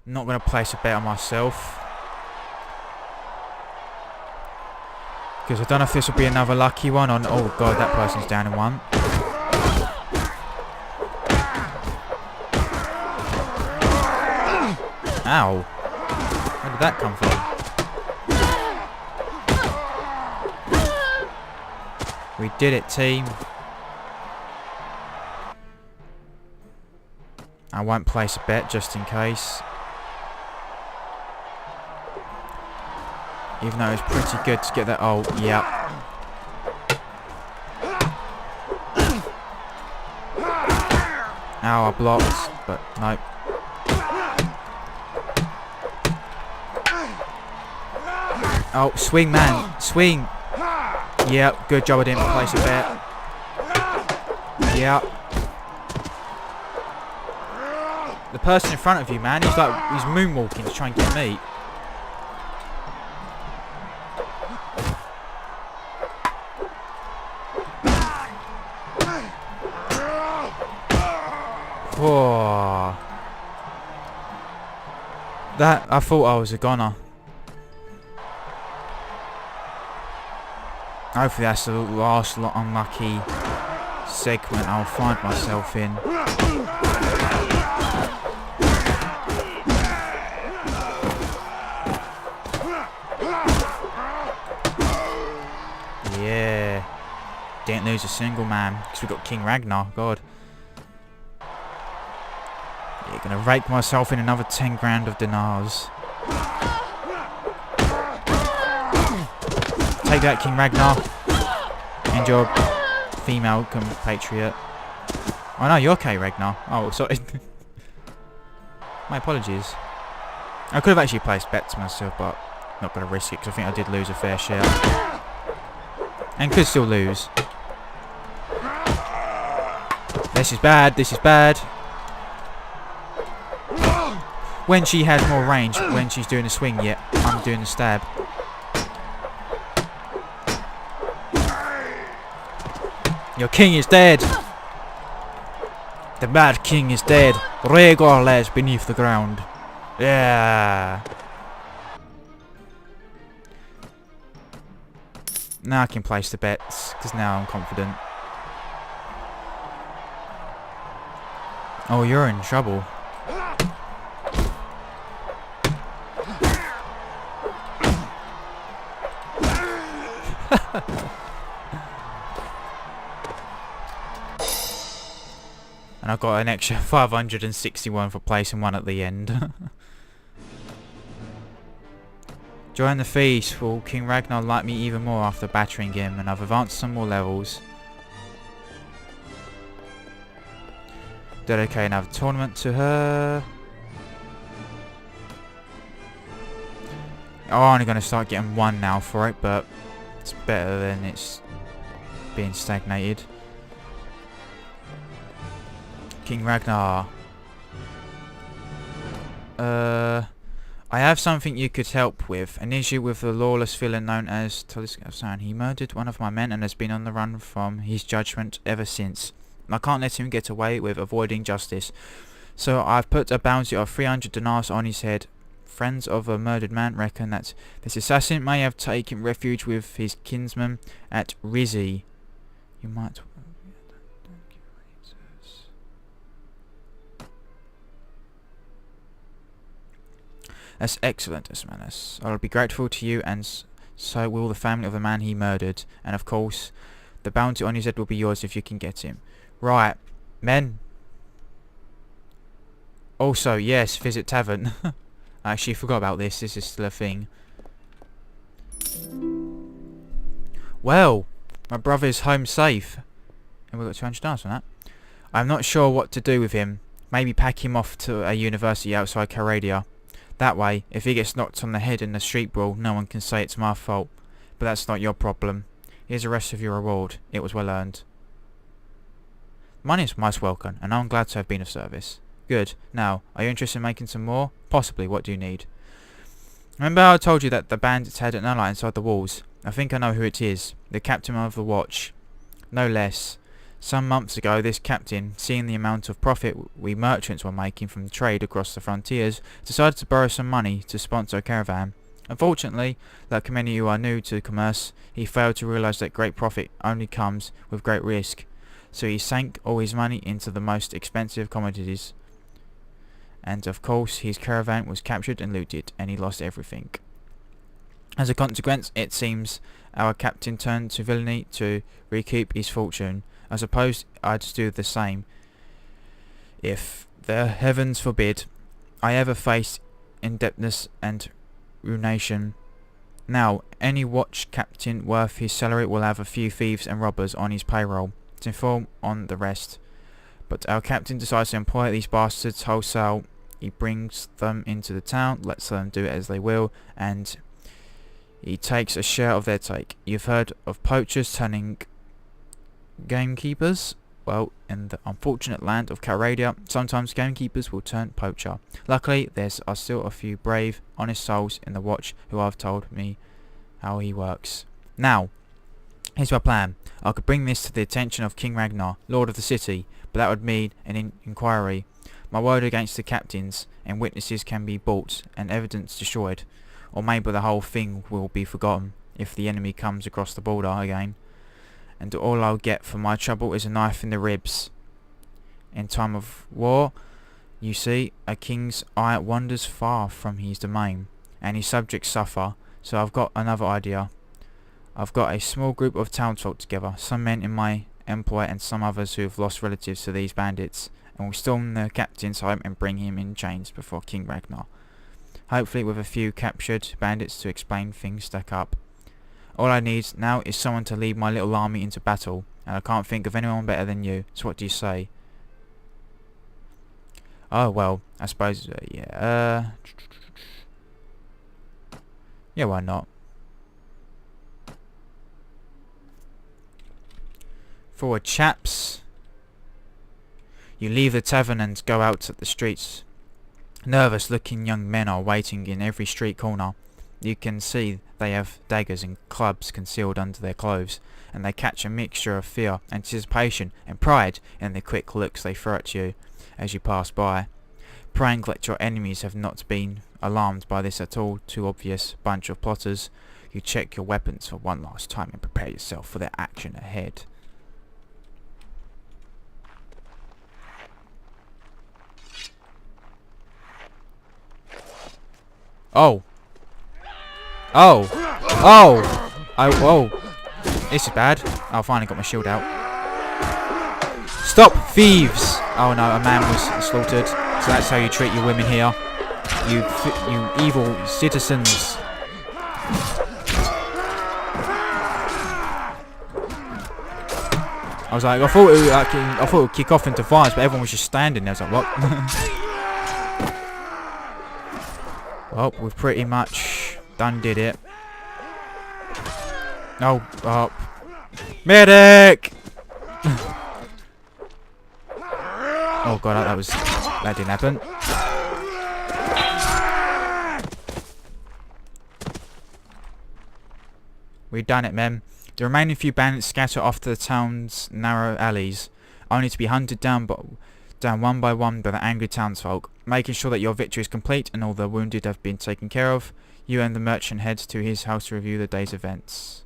Not going to place a bet on myself. Because I don't know if this will be another lucky one on... Oh god, that person's down in one. Ow. Where did that come from? We did it, team. I won't place a bet just in case. Even though it's pretty good to get that. Oh, yeah. Ow, I blocked, but nope. Oh, swing, man. Swing. Yep, good job I didn't place a bet. Yep. The person in front of you, man, he's moonwalking to try and get me. Whoa. That, I thought I was a goner. Hopefully that's the last unlucky segment I'll find myself in. Yeah. Didn't lose a single man because we got King Ragnar. God. Yeah, gonna rake myself in another 10 grand of dinars. Take that, King Ragnar. And your female compatriot. Oh no, you're okay, Ragnar. Oh, sorry. My apologies. I could have actually placed bets myself, but not going to risk it because I think I did lose a fair share. And could still lose. This is bad, this is bad. When she has more range, when she's doing the swing, yeah, I'm doing the stab. Your king is dead. The mad king is dead. Rhaegar lies beneath the ground. Yeah. Now I can place the bets because now I'm confident. Oh, you're in trouble. And I got an extra 561 for placing one at the end. Join the feast. Will King Ragnar like me even more after battering him? And I've advanced some more levels. Dedicate another tournament to her. I'm only going to start getting one now for it, but it's better than it's being stagnated. King Ragnar. I have something you could help with. An issue with the lawless villain known as Talisker. He murdered one of my men and has been on the run from his judgment ever since. I can't let him get away with avoiding justice. So I've put a bounty of 300 dinars on his head. Friends of a murdered man reckon that this assassin may have taken refuge with his kinsman at Rizzi. You might... That's excellent, Asmanus. I'll be grateful to you, and so will the family of the man he murdered. And of course, the bounty on his head will be yours if you can get him. Right, men. Also, yes, visit tavern. I actually forgot about this. This is still a thing. Well, my brother's home safe. And we got 200 stars on that. I'm not sure what to do with him. Maybe pack him off to a university outside Calradia. That way, if he gets knocked on the head in the street brawl, no one can say it's my fault. But that's not your problem. Here's the rest of your reward. It was well earned. Money is most welcome, and I'm glad to have been of service. Good. Now, are you interested in making some more? Possibly. What do you need? Remember how I told you that the bandits had an ally inside the walls? I think I know who it is. The captain of the watch. No less. Some months ago, this captain, seeing the amount of profit we merchants were making from trade across the frontiers, decided to borrow some money to sponsor a caravan. Unfortunately, like many who are new to commerce, he failed to realise that great profit only comes with great risk. So he sank all his money into the most expensive commodities. And of course, his caravan was captured and looted, and he lost everything. As a consequence, it seems our captain turned to villainy to recoup his fortune. I suppose I'd do the same, if the heavens forbid I ever faced indebtedness and ruination. Now, any watch captain worth his salary will have a few thieves and robbers on his payroll to inform on the rest. But our captain decides to employ these bastards wholesale. He brings them into the town, lets them do as they will, and he takes a share of their take. You've heard of poachers turning gamekeepers? Well, in the unfortunate land of Calradia, sometimes gamekeepers will turn poacher. Luckily, there are still a few brave, honest souls in the watch who have told me how he works. Now, here's my plan. I could bring this to the attention of King Ragnar, Lord of the City, but that would mean an inquiry. My word against the captains, and witnesses can be bought, and evidence destroyed. Or maybe the whole thing will be forgotten, if the enemy comes across the border again. And all I'll get for my trouble is a knife in the ribs. In time of war, you see, a king's eye wanders far from his domain, and his subjects suffer. So I've got another idea. I've got a small group of townsfolk together, some men in my employ and some others who have lost relatives to these bandits, and we'll storm the captain's home and bring him in chains before King Ragnar. Hopefully with a few captured bandits to explain things stack up. All I need now is someone to lead my little army into battle, and I can't think of anyone better than you, so what do you say? Oh, well, I suppose, yeah, why not? Forward, chaps. You leave the tavern and go out at the streets. Nervous-looking young men are waiting in every street corner. You can see they have daggers and clubs concealed under their clothes, and they catch a mixture of fear, anticipation, and pride in the quick looks they throw at you as you pass by. Praying that your enemies have not been alarmed by this at all too obvious bunch of plotters, you check your weapons for one last time and prepare yourself for their action ahead. Oh! Oh! Oh! Oh! This is bad. I finally got my shield out. Stop, thieves! Oh no, a man was slaughtered. So that's how you treat your women here. You evil citizens. I was like, I thought it would kick off into violence, but everyone was just standing there. I was like, what? Well, we've pretty much done did it. Oh, oh. Medic! Oh god, that didn't happen. We've done it, men. The remaining few bandits scatter off to the town's narrow alleys, only to be hunted down one by one by the angry townsfolk. Making sure that your victory is complete and all the wounded have been taken care of, you and the merchant head to his house to review the day's events.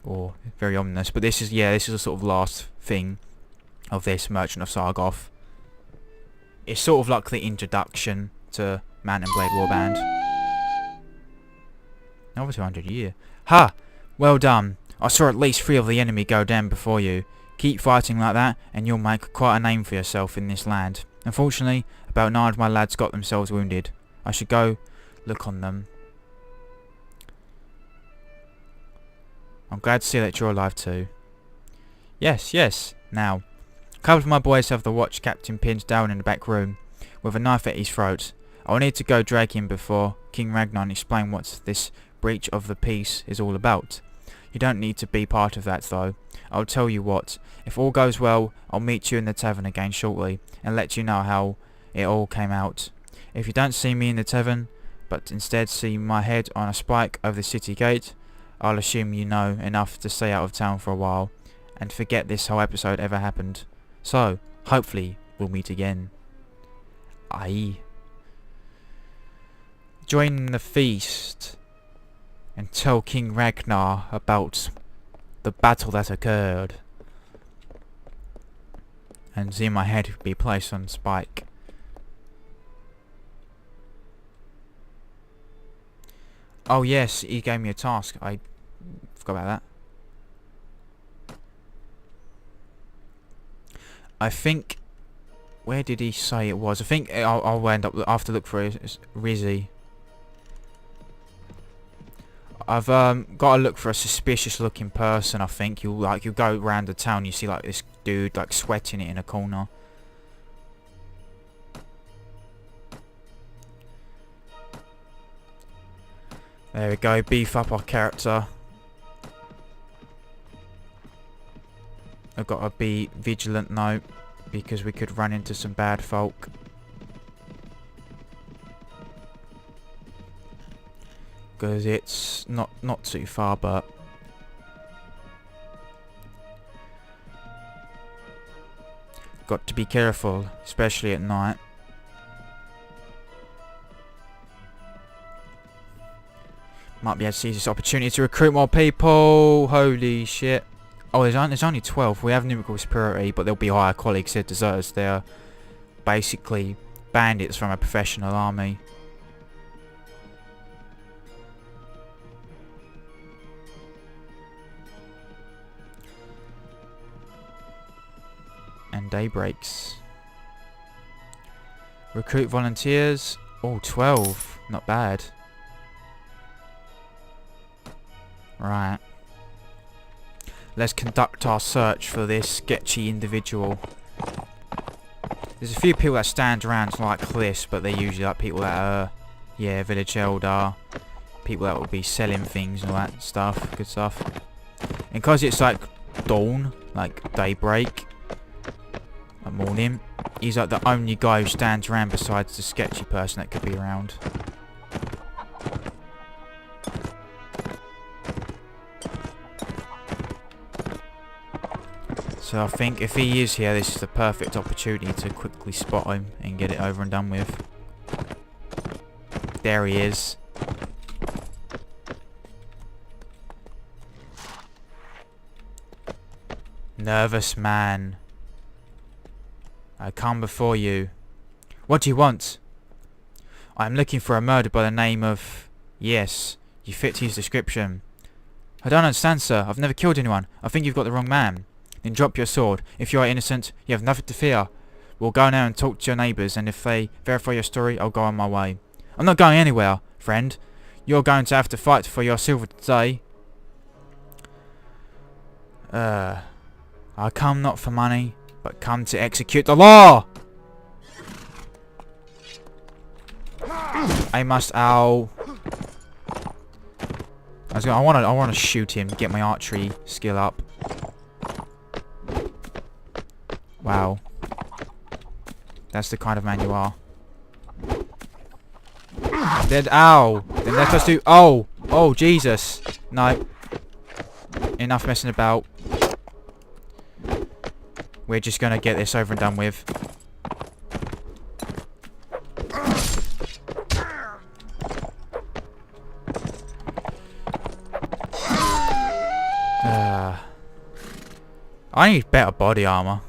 Oh, very ominous. But this is a sort of last thing of this Merchant of Sargoth. It's sort of like the introduction to Mount and Blade Warband. Over 200 a year. Ha! Well done. I saw at least 3 of the enemy go down before you. Keep fighting like that and you'll make quite a name for yourself in this land. Unfortunately, about 9 of my lads got themselves wounded. I should go look on them. I'm glad to see that you're alive too. Yes, yes. Now, a couple of my boys have the watch captain pinned down in the back room, with a knife at his throat. I'll need to go drag him before King Ragnar and explain what this breach of the peace is all about. You don't need to be part of that though. I'll tell you what, if all goes well, I'll meet you in the tavern again shortly, and let you know how it all came out. If you don't see me in the tavern, but instead see my head on a spike over the city gate, I'll assume you know enough to stay out of town for a while and forget this whole episode ever happened. So, hopefully, we'll meet again. Aye. Join the feast and tell King Ragnar about the battle that occurred. And see my head be placed on spike. Oh yes, he gave me a task. I forgot about that. I think... Where did he say it was? I think I'll end up... I'll have to look for Rizzy. I've got to look for a suspicious looking person. I think you go around the town, you see like this dude like sweating it in a corner. There we go, beef up our character. I've got to be vigilant now because we could run into some bad folk. Because it's not too far, but got to be careful, especially at night. Might be able to seize this opportunity to recruit more people. Holy shit! Oh, there's only 12. We have numerical superiority, but they'll be higher quality because they're deserters. They're basically bandits from a professional army. And day breaks. Recruit volunteers. Oh, 12. Not bad. Right. Let's conduct our search for this sketchy individual. There's a few people that stand around like this, but they're usually like people that are, yeah, village elder. People that will be selling things and all that stuff. Good stuff. And because it's like dawn, like daybreak, like morning, he's like the only guy who stands around besides the sketchy person that could be around. So I think if he is here, this is the perfect opportunity to quickly spot him and get it over and done with. There he is. Nervous man. I come before you. What do you want? I am looking for a murderer by the name of... Yes, you fit his description. I don't understand, sir. I've never killed anyone. I think you've got the wrong man. Then drop your sword. If you are innocent, you have nothing to fear. We'll go now and talk to your neighbours, and if they verify your story, I'll go on my way. I'm not going anywhere, friend. You're going to have to fight for your silver today. I come not for money, but come to execute the law! I must... Ow. I want to shoot him, get my archery skill up. Wow. That's the kind of man you are. Then, ow! Then let us do... Oh! Oh, Jesus! No. Enough messing about. We're just gonna get this over and done with. I need better body armor.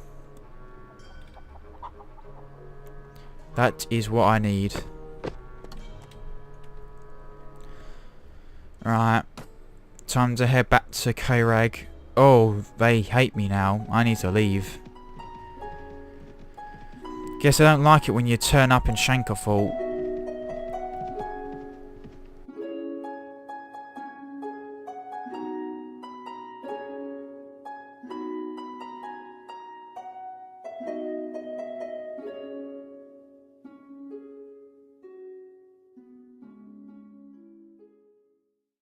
That is what I need. Right. Time to head back to Calradia. Oh, they hate me now. I need to leave. Guess I don't like it when you turn up in Shankerfall.